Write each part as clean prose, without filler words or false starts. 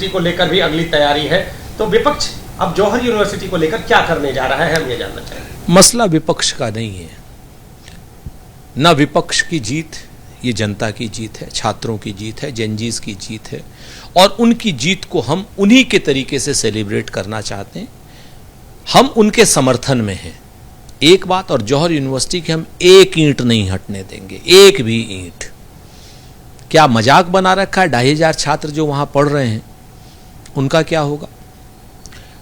University को लेकर भी अगली तैयारी है, तो विपक्ष अब जौहर यूनिवर्सिटी को लेकर क्या करने जा रहा है, हम ये जानना चाहेंगे। मसला विपक्ष का नहीं है, ना विपक्ष की जीत, ये जनता की जीत है, छात्रों की जीत है, जेनजीज की जीत है, और उनकी जीत को हम उन्हीं के तरीके से सेलिब्रेट करना चाहते हैं। हम उनके समर्थन में हैं। एक बात, और जौहर यूनिवर्सिटी की हम एक ईंट नहीं हटने देंगे, एक भी ईंट। क्या मजाक बना रखा है 2500 छात्र जो वहां पढ़ रहे हैं, उनका क्या होगा?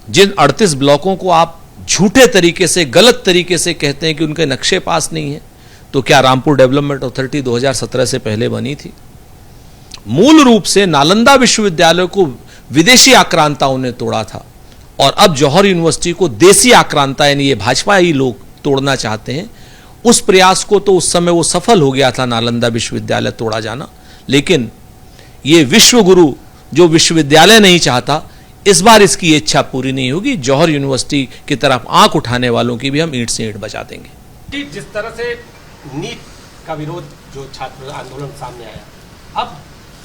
जिन 38 ब्लॉकों को आप झूठे तरीके से, गलत तरीके से कहते हैं कि उनके नक्शे पास नहीं है, तो क्या रामपुर डेवलपमेंट अथॉरिटी 2017 से पहले बनी थी? मूल रूप से नालंदा विश्वविद्यालय को विदेशी आक्रांताओं ने तोड़ा था, और अब जौहर यूनिवर्सिटी को देसी आक्रांता, यानी ये भाजपा ही लोग तोड़ना चाहते हैं। उस प्रयास को तो उस समय वो सफल हो गया था, नालंदा विश्वविद्यालय तोड़ा जाना, लेकिन ये विश्वगुरु जो विश्वविद्यालय नहीं चाहता, इस बार इसकी इच्छा पूरी नहीं होगी। जौहर यूनिवर्सिटी की तरफ आंख उठाने वालों की भी हम ईंट से ईंट बचा देंगे। जिस तरह से नीट का विरोध जो छात्र आंदोलन सामने आया, अब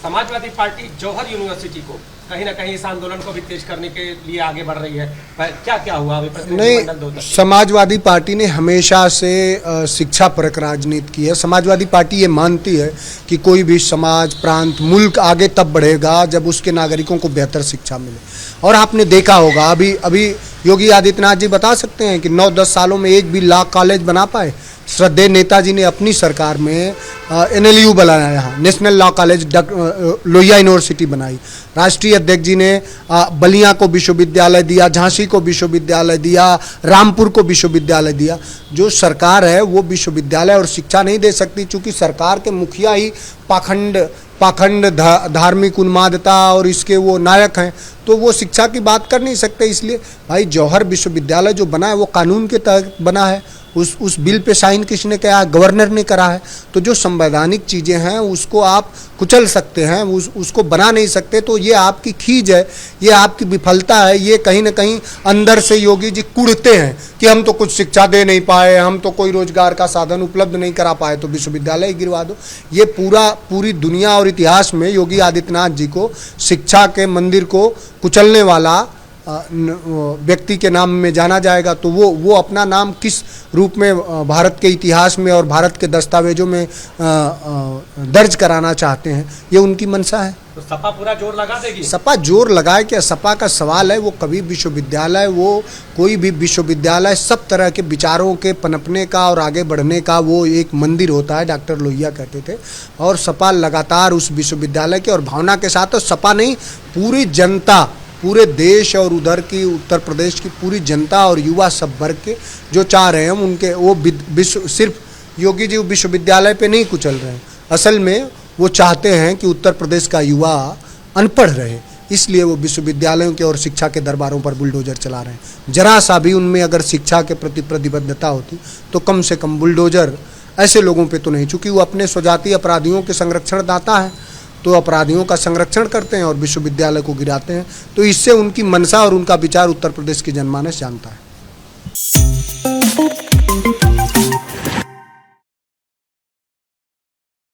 समाजवादी पार्टी जौहर यूनिवर्सिटी को कहीं ना कहीं इस आंदोलन को भी तेज करने के लिए आगे बढ़ रही है। क्या क्या हुआ अभी? नहीं, समाजवादी पार्टी ने हमेशा से शिक्षा परक राजनीति की है। समाजवादी पार्टी ये मानती है कि कोई भी समाज, प्रांत, मुल्क आगे तब बढ़ेगा जब उसके नागरिकों को बेहतर शिक्षा मिले। और आपने देखा होगा, अभी योगी आदित्यनाथ जी बता सकते हैं कि 9-10 सालों में एक भी लॉ कॉलेज बना पाए? श्रद्धेय नेताजी ने अपनी सरकार में NLU बनाया, यहाँ national law college, Lohia university बनाई। राष्ट्रीय अध्यक्ष जी ने बलिया को विश्वविद्यालय दिया, झांसी को विश्वविद्यालय दिया, रामपुर को विश्वविद्यालय दिया। जो सरकार है वो विश्वविद्यालय और शिक्षा नहीं दे सकती, चूँकि सरकार के मुखिया ही पाखंड, धार्मिक उन्मादता और इसके वो नायक हैं, तो वो शिक्षा की बात कर नहीं सकते। इसलिए भाई जौहर विश्वविद्यालय जो बना है वो कानून के तहत बना है। उस बिल पे साइन किसने किया है? गवर्नर ने करा है। तो जो संवैधानिक चीज़ें हैं उसको आप कुचल सकते हैं, उसको बना नहीं सकते। तो ये आपकी खीज है, ये आपकी विफलता है। ये कहीं ना कहीं अंदर से योगी जी कुढ़ते हैं कि हम तो कुछ शिक्षा दे नहीं पाए, हम तो कोई रोजगार का साधन उपलब्ध नहीं करा पाए, तो विश्वविद्यालय गिरवा दो। ये पूरी दुनिया और इतिहास में योगी आदित्यनाथ जी को शिक्षा के मंदिर को कुचलने वाला व्यक्ति के नाम में जाना जाएगा। तो वो अपना नाम किस रूप में भारत के इतिहास में और भारत के दस्तावेजों में दर्ज कराना चाहते हैं, ये उनकी मंशा है। तो सपा पूरा जोर लगा देगी? सपा जोर लगाए क्या? सपा का सवाल है, वो कभी विश्वविद्यालय, वो कोई भी विश्वविद्यालय सब तरह के विचारों के पनपने का और आगे बढ़ने का वो एक मंदिर होता है, डॉक्टर लोहिया कहते थे। और सपा लगातार उस विश्वविद्यालय के और भावना के साथ, तो सपा नहीं, पूरी जनता, पूरे देश और उधर की उत्तर प्रदेश की पूरी जनता और युवा सब वर्ग के जो चाह रहे हैं उनके, वो सिर्फ योगी जी विश्वविद्यालय पे नहीं कुचल रहे हैं। असल में वो चाहते हैं कि उत्तर प्रदेश का युवा अनपढ़ रहे, इसलिए वो विश्वविद्यालयों के और शिक्षा के दरबारों पर बुलडोजर चला रहे हैं। जरा सा भी उनमें अगर शिक्षा के प्रति प्रतिबद्धता होती तो कम से कम बुलडोजर ऐसे लोगों पे तो नहीं, चूँकि वो अपने स्वजातीय अपराधियों के संरक्षण दाता है, तो अपराधियों का संरक्षण करते हैं और विश्वविद्यालय को गिराते हैं। तो इससे उनकी मंशा और उनका विचार उत्तर प्रदेश की जनमानस जानता है।